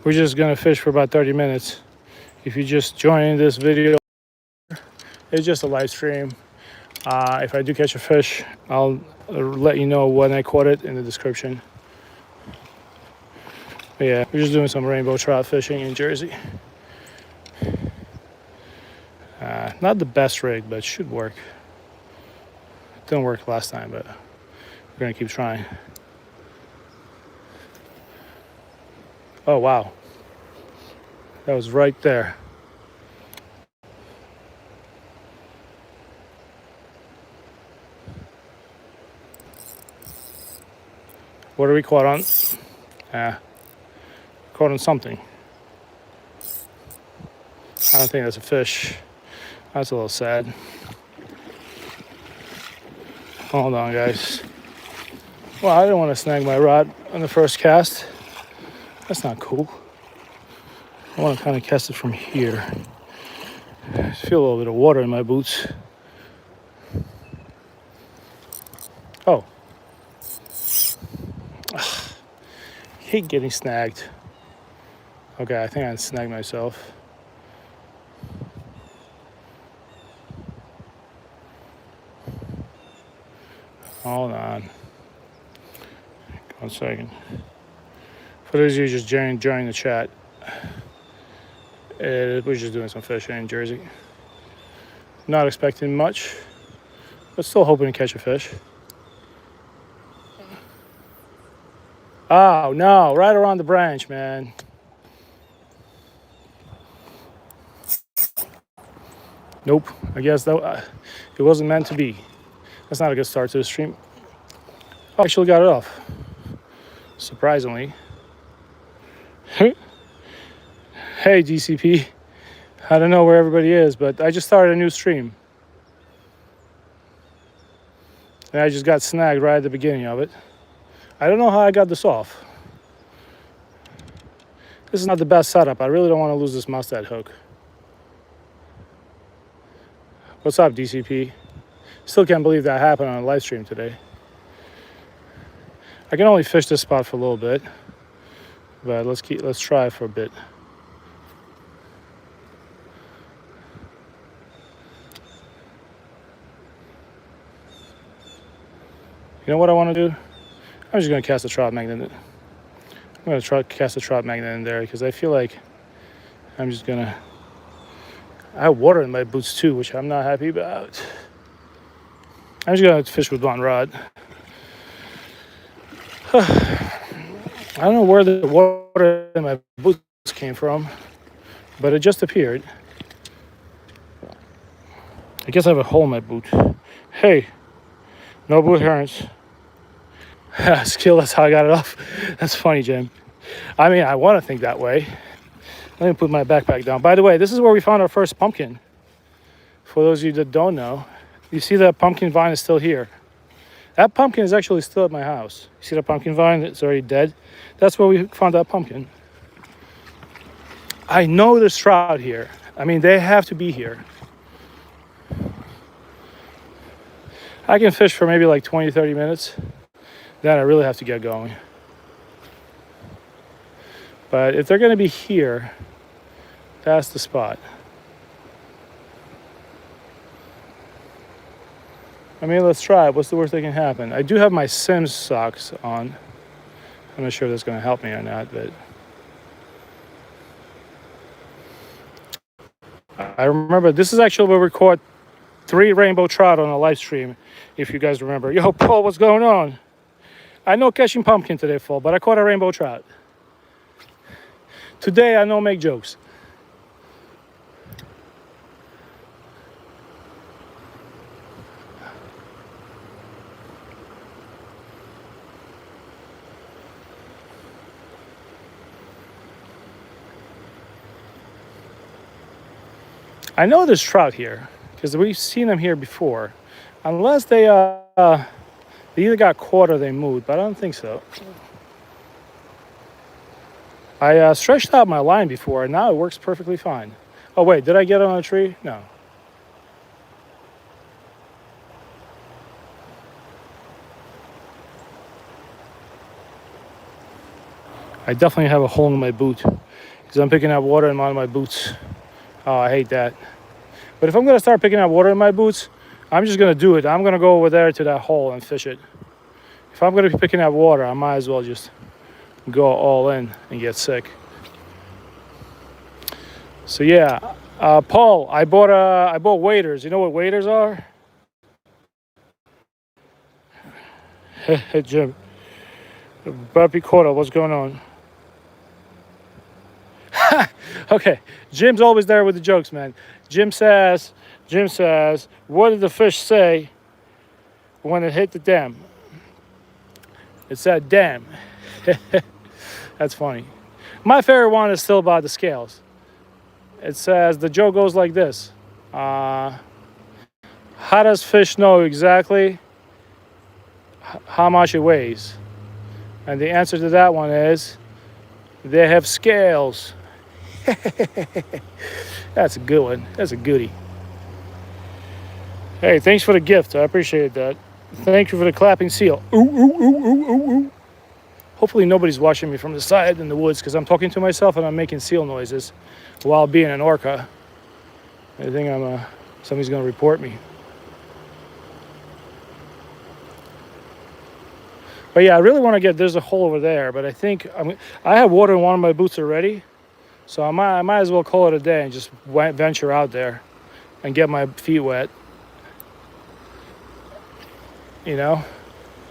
We're just gonna fish for about 30 minutes. If you just join this video, it's just a live stream. If I do catch a fish, I'll let you know when I caught it in the description. But yeah, we're just doing some rainbow trout fishing in Jersey. Not the best rig, but should work. It didn't work last time, but we're gonna keep trying. Oh wow, that was right there. What are we caught on? Caught on something. I don't think that's a fish. That's a little sad. Hold on, guys. Well, I didn't want to snag my rod on the first cast. That's not cool. I want to kind of cast it from here. I feel a little bit of water in my boots. Oh. Ugh. Hate getting snagged. Okay, I think I snagged myself. Hold on. 1 second. For those of you just joining the chat, we're just doing some fishing in Jersey. Not expecting much, but still hoping to catch a fish. Oh no, right around the branch, man. Nope, I guess that it wasn't meant to be. That's not a good start to the stream. Oh, I actually got it off. Surprisingly. Hey, DCP. I don't know where everybody is, but I just started a new stream. And I just got snagged right at the beginning of it. I don't know how I got this off. This is not the best setup. I really don't want to lose this mustad hook. What's up, DCP? Still can't believe that happened on a live stream today. I can only fish this spot for a little bit, but let's try for a bit. You know what I want to do? I'm just gonna cast a trout magnet. I'm gonna cast a trout magnet in there because I feel like I'm just gonna. I have water in my boots too, which I'm not happy about. I'm just gonna fish with one rod. I don't know where the water in my boots came from, but it just appeared. I guess I have a hole in my boot. Hey, no boot herons. Skill, that's how I got it off. That's funny, Jim. I mean, I want to think that way. Let me put my backpack down. By the way, this is where we found our first pumpkin. For those of you that don't know, you see that pumpkin vine is still here. That pumpkin is actually still at my house. You see that pumpkin vine? It's already dead. That's where we found that pumpkin. I know there's trout here. I mean, they have to be here. I can fish for maybe like 20, 30 minutes. Then I really have to get going. But if they're going to be here, that's the spot. I mean, let's try it. What's the worst that can happen? I do have my Sims socks on. I'm not sure if that's going to help me or not, but I remember this is actually where we caught 3 rainbow trout on a live stream, if you guys remember. Yo, Paul, what's going on? I know catching pumpkin today, Paul, but I caught a rainbow trout. Today, I don't make jokes. I know there's trout here because we've seen them here before, unless they either got caught or they moved, but I don't think so. I stretched out my line before, and now it works perfectly fine. Oh wait, did I get on a tree? No. I definitely have a hole in my boot because I'm picking up water in one of my boots. Oh, I hate that. But if I'm gonna start picking up water in my boots, I'm just gonna do it. I'm gonna go over there to that hole and fish it. If I'm gonna be picking up water, I might as well just go all in and get sick. So yeah, Paul, I bought waders. You know what waders are? Hey Jim, Bobby Quarter, what's going on? Okay, Jim's always there with the jokes, man. Jim says, what did the fish say when it hit the dam? It said, damn. That's funny. My favorite one is still about the scales. It says, the joke goes like this. How does fish know exactly how much it weighs? And the answer to that one is, they have scales. That's a good one. That's a goodie. Hey, thanks for the gift. I appreciate that. Thank you for the clapping seal. Ooh, ooh, ooh, ooh, ooh, ooh. Hopefully nobody's watching me from the side in the woods because I'm talking to myself and I'm making seal noises while being an orca. I think somebody's going to report me. But yeah, I really want to get, there's a hole over there, but I think, I have water in one of my boots already, so I might as well call it a day and just venture out there and get my feet wet. You know?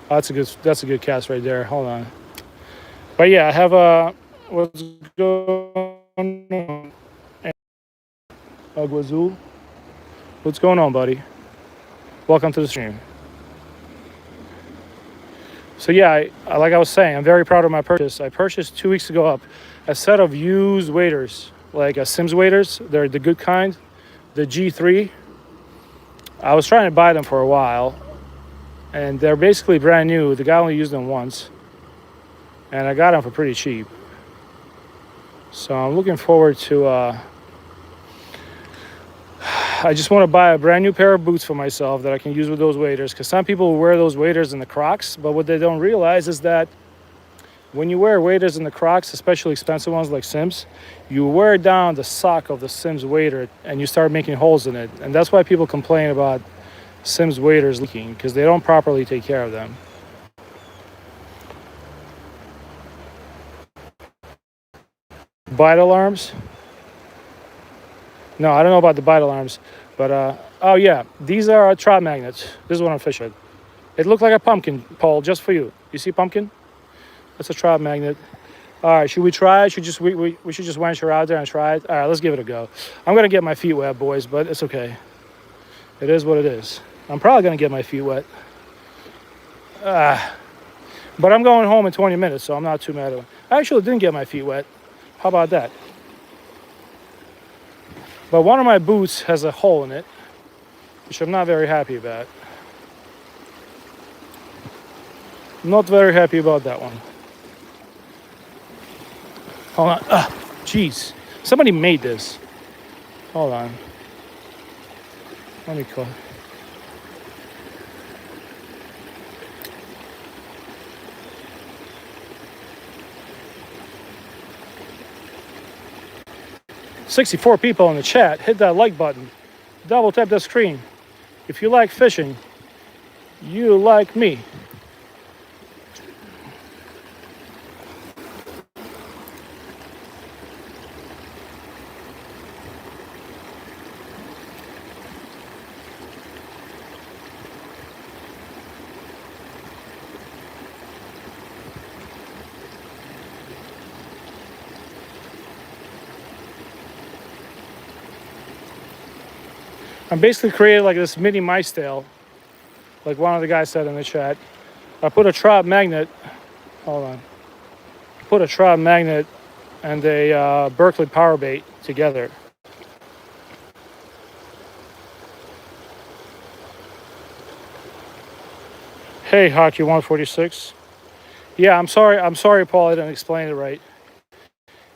Oh, that's a good cast right there. Hold on. But yeah, I have what's going on? Aguazul. What's going on, buddy? Welcome to the stream. So yeah, like I was saying, I'm very proud of my purchase. I purchased 2 weeks ago a set of used waders, like Sims waders. They're the good kind, the G3. I was trying to buy them for a while, and they're basically brand new. The guy only used them once, and I got them for pretty cheap. So I'm looking forward to, I just want to buy a brand new pair of boots for myself that I can use with those waders, because some people wear those waders in the Crocs, but what they don't realize is that when you wear waders in the Crocs, especially expensive ones like Sims, you wear down the sock of the Sims wader and you start making holes in it. And that's why people complain about Sims waders leaking, because they don't properly take care of them. Bite alarms? No, I don't know about the bite alarms, but oh yeah, these are trout magnets. This is what I'm fishing. It looked like a pumpkin, Paul, just for you. You see pumpkin? That's a trout magnet. All right, should we try it? We should just venture out there and try it. All right, let's give it a go. I'm gonna get my feet wet, boys, but it's okay. It is what it is. I'm probably gonna get my feet wet. But I'm going home in 20 minutes, so I'm not too mad at it. I actually didn't get my feet wet. How about that? But one of my boots has a hole in it, which I'm not very happy about. Not very happy about that one. Hold on. Jeez. Somebody made this. Hold on. Let me call. "64 people in the chat. Hit that like button. Double tap the screen. If you like fishing, you like me." I'm basically created like this mini mice tail, like one of the guys said in the chat. I put a trout magnet, hold on. Put a trout magnet and a Berkeley power bait together. Hey, Hockey 146. Yeah, I'm sorry, Paul, I didn't explain it right.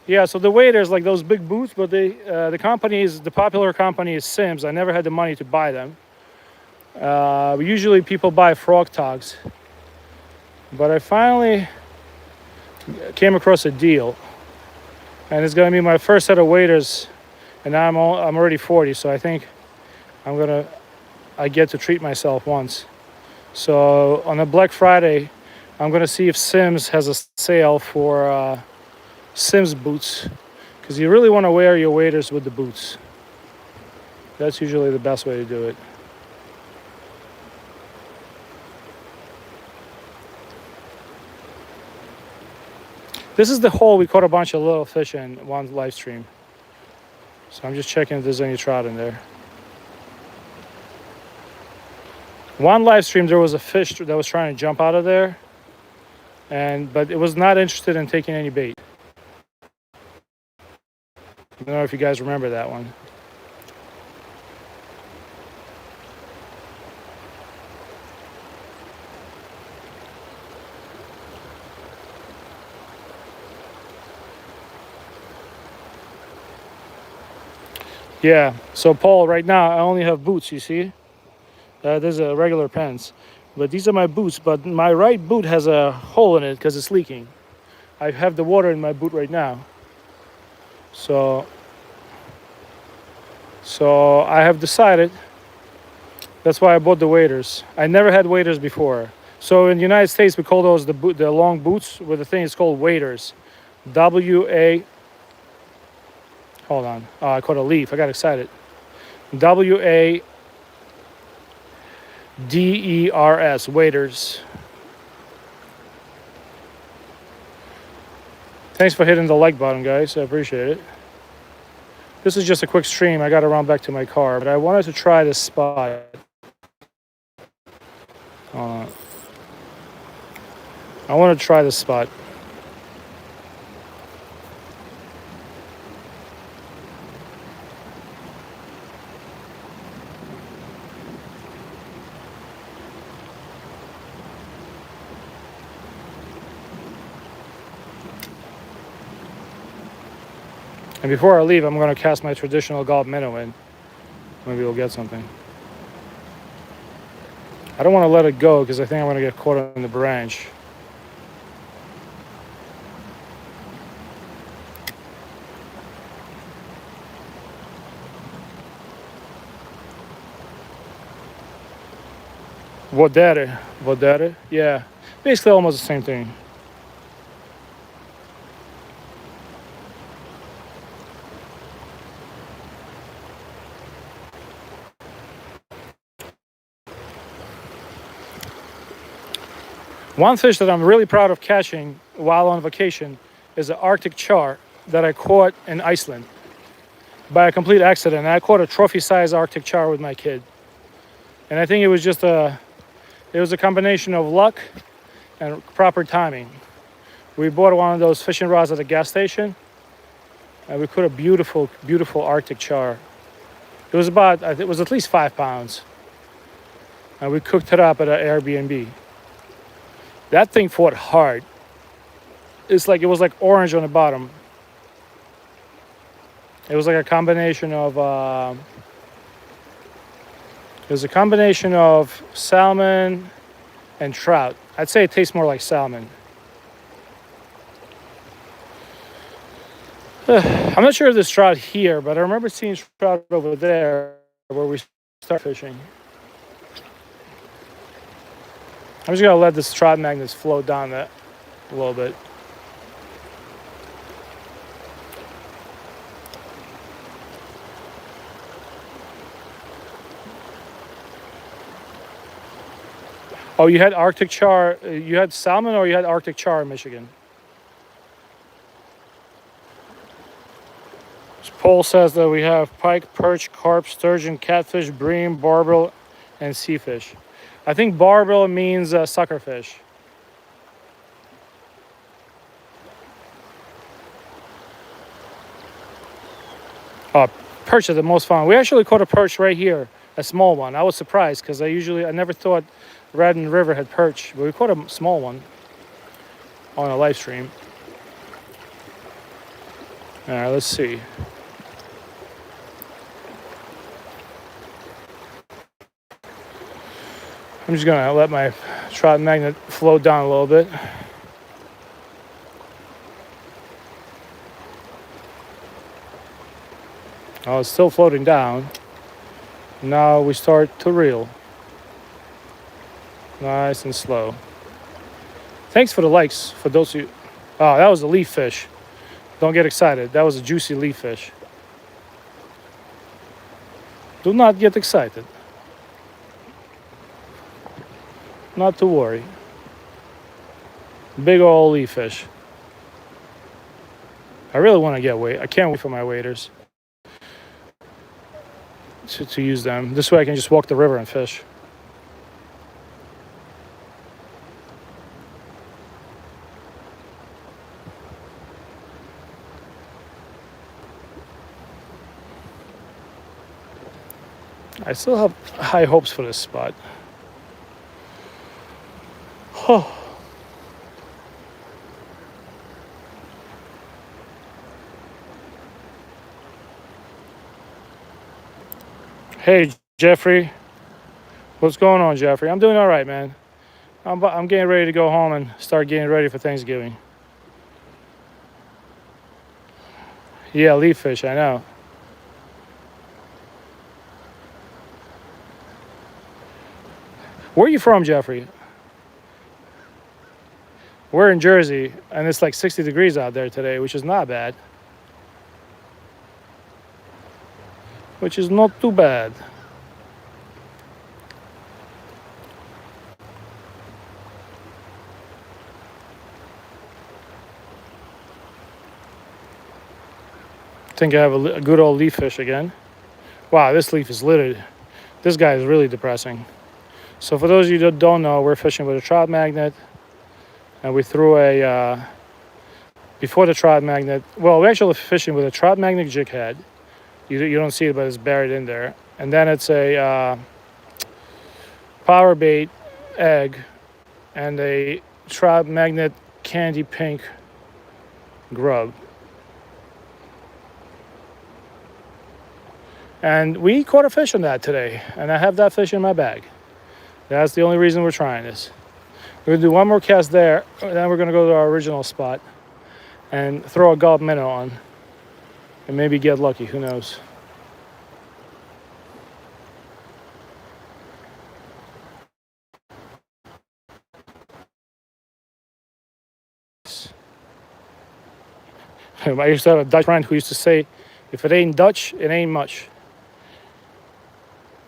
Yeah, so the waders, like those big boots, but the popular company is Sims. I never had the money to buy them. Usually people buy Frog Togs. But I finally came across a deal, and it's gonna be my first set of waders, and now I'm already 40, so I think I get to treat myself once. So on a Black Friday, I'm gonna see if Sims has a sale for Sims boots, because you really want to wear your waders with the boots. That's usually the best way to do it. This is the hole we caught a bunch of little fish in one live stream. So I'm just checking if there's any trout in there. One live stream, there was a fish that was trying to jump out of there, but it was not interested in taking any bait. I don't know if you guys remember that one. Yeah, so Paul, right now I only have boots, you see? There's a regular pants. But these are my boots, but my right boot has a hole in it because it's leaking. I have the water in my boot right now. So I have decided, that's why I bought the waders. I never had waders before. So in the United States, we call those the long boots with the thing. It's called waders. W-A, hold on. Oh, I caught a leaf. I got excited. W-A-D-E-R-S, waders. Thanks for hitting the like button, guys. I appreciate it. This is just a quick stream. I got to run back to my car, but I wanted to try this spot. I want to try this spot. And before I leave, I'm going to cast my traditional gulp minnow in. Maybe we'll get something. I don't want to let it go because I think I'm going to get caught in the branch. Vodere, yeah. Basically almost the same thing. One fish that I'm really proud of catching while on vacation is an Arctic char that I caught in Iceland by a complete accident. I caught a trophy-sized Arctic char with my kid. And I think it was just a combination of luck and proper timing. We bought one of those fishing rods at a gas station, and we caught a beautiful, beautiful Arctic char. It was at least 5 pounds. And we cooked it up at an Airbnb. That thing fought hard. It was like orange on the bottom. It was like a combination of salmon and trout. I'd say it tastes more like salmon. I'm not sure if there's trout here, but I remember seeing trout over there where we start fishing. I'm just gonna let this trout magnets float down that a little bit. Oh, you had Arctic char, you had salmon, or you had Arctic char in Michigan? Paul says that we have pike, perch, carp, sturgeon, catfish, bream, barbel, and seafish. I think barbel means suckerfish. Oh, perch are the most fun. We actually caught a perch right here, a small one. I was surprised because I never thought Radon River had perch, but we caught a small one on a live stream. All right, let's see. I'm just gonna let my trout magnet float down a little bit. Oh, it's still floating down. Now we start to reel. Nice and slow. Thanks for the likes for those who... Oh, that was a leaf fish. Don't get excited. That was a juicy leaf fish. Do not get excited. Not to worry. Big old leaf fish. I really want to get weight. I can't wait for my waders to use them. This way I can just walk the river and fish. I still have high hopes for this spot. Oh. Hey, Jeffrey. What's going on, Jeffrey? I'm doing all right, man. I'm getting ready to go home and start getting ready for Thanksgiving. Yeah, leaf fish, I know. Where are you from, Jeffrey? We're in Jersey, and it's like 60 degrees out there today, which is not bad. Which is not too bad. I think I have a good old leaf fish again. Wow, this leaf is littered. This guy is really depressing. So for those of you that don't know, we're fishing with a trout magnet. And we threw a, before the trout magnet, well, we're actually fishing with a trout magnet jig head. You don't see it, but it's buried in there. And then it's a power bait egg and a trout magnet candy pink grub. And we caught a fish on that today, and I have that fish in my bag. That's the only reason we're trying this. We're gonna do one more cast there, and then we're gonna go to our original spot and throw a gulp minnow on and maybe get lucky, who knows. I used to have a Dutch friend who used to say, if it ain't Dutch, it ain't much.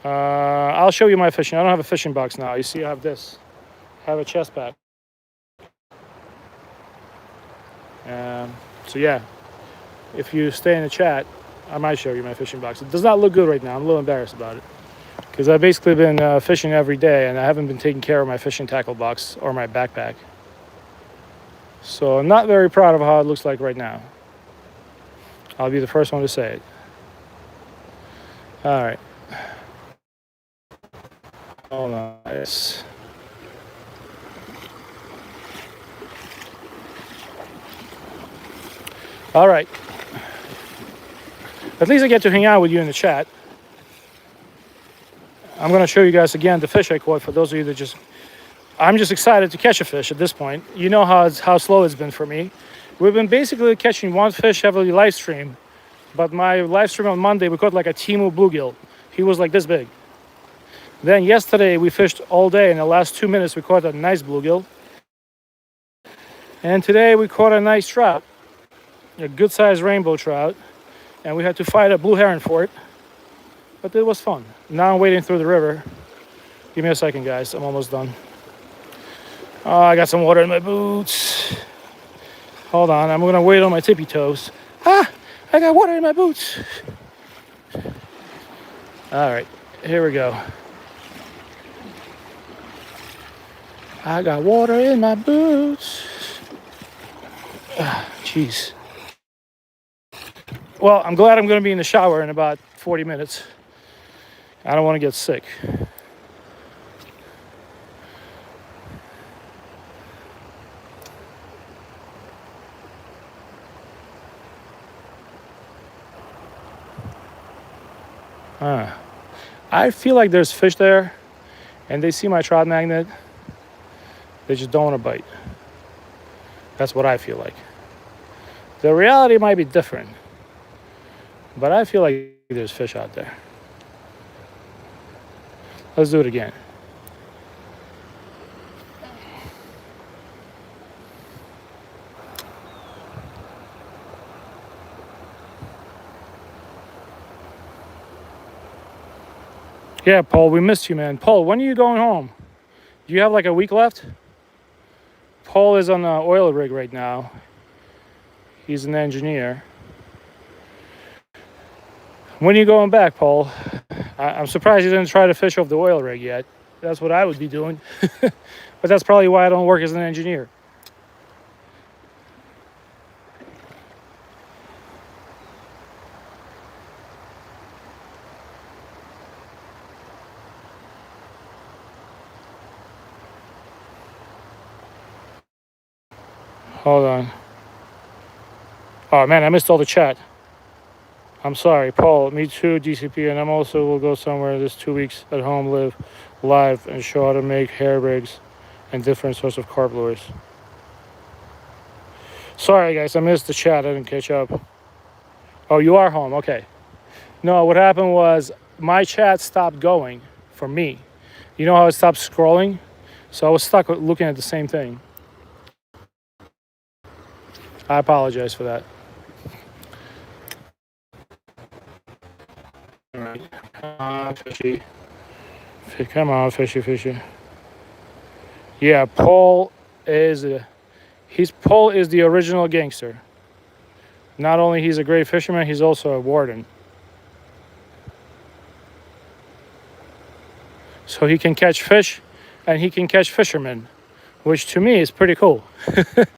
I'll show you my fishing. I don't have a fishing box now. You see, I have this. I have a chest pack. So yeah, if you stay in the chat, I might show you my fishing box. It does not look good right now. I'm a little embarrassed about it because I've basically been fishing every day, and I haven't been taking care of my fishing tackle box or my backpack. So I'm not very proud of how it looks like right now. I'll be the first one to say it. All right. Oh, nice. All right. At least I get to hang out with you in the chat. I'm going to show you guys again the fish I caught for those of you that just... I'm just excited to catch a fish at this point. You know how slow it's been for me. We've been basically catching one fish every live stream. But my live stream on Monday, we caught like a Timu bluegill. He was like this big. Then yesterday, we fished all day. In the last 2 minutes, we caught a nice bluegill. And today, we caught a nice trout. A good-sized rainbow trout. And we had to fight a blue heron for it. But it was fun. Now I'm wading through the river. Give me a second, guys. I'm almost done. Oh, I got some water in my boots. Hold on. I'm going to wade on my tippy toes. Ah! I got water in my boots. All right. Here we go. I got water in my boots. Jeez. Well, I'm glad I'm going to be in the shower in about 40 minutes. I don't want to get sick. I feel like there's fish there, and they see my trout magnet. They just don't want to bite. That's what I feel like. The reality might be different. But I feel like there's fish out there. Let's do it again. Yeah, Paul, we missed you, man. Paul, when are you going home? Do you have like a week left? Paul is on the oil rig right now. He's an engineer. When are you going back, Paul? I'm surprised you didn't try to fish off the oil rig yet. That's what I would be doing. But that's probably why I don't work as an engineer. Hold on. Oh man, I missed all the chat. I'm sorry, Paul. Me too, DCP, and I'm also will go somewhere this 2 weeks at home, live live, and show how to make hair rigs and different sorts of carp lures. Sorry, guys, I missed the chat. I didn't catch up. Oh, you are home. Okay. No, what happened was my chat stopped going for me. You know how it stopped scrolling? So I was stuck looking at the same thing. I apologize for that. All right. Come on, fishy. Come on, fishy, fishy. Yeah, Paul is the original gangster. Not only he's a great fisherman, he's also a warden. So he can catch fish and he can catch fishermen, which to me is pretty cool.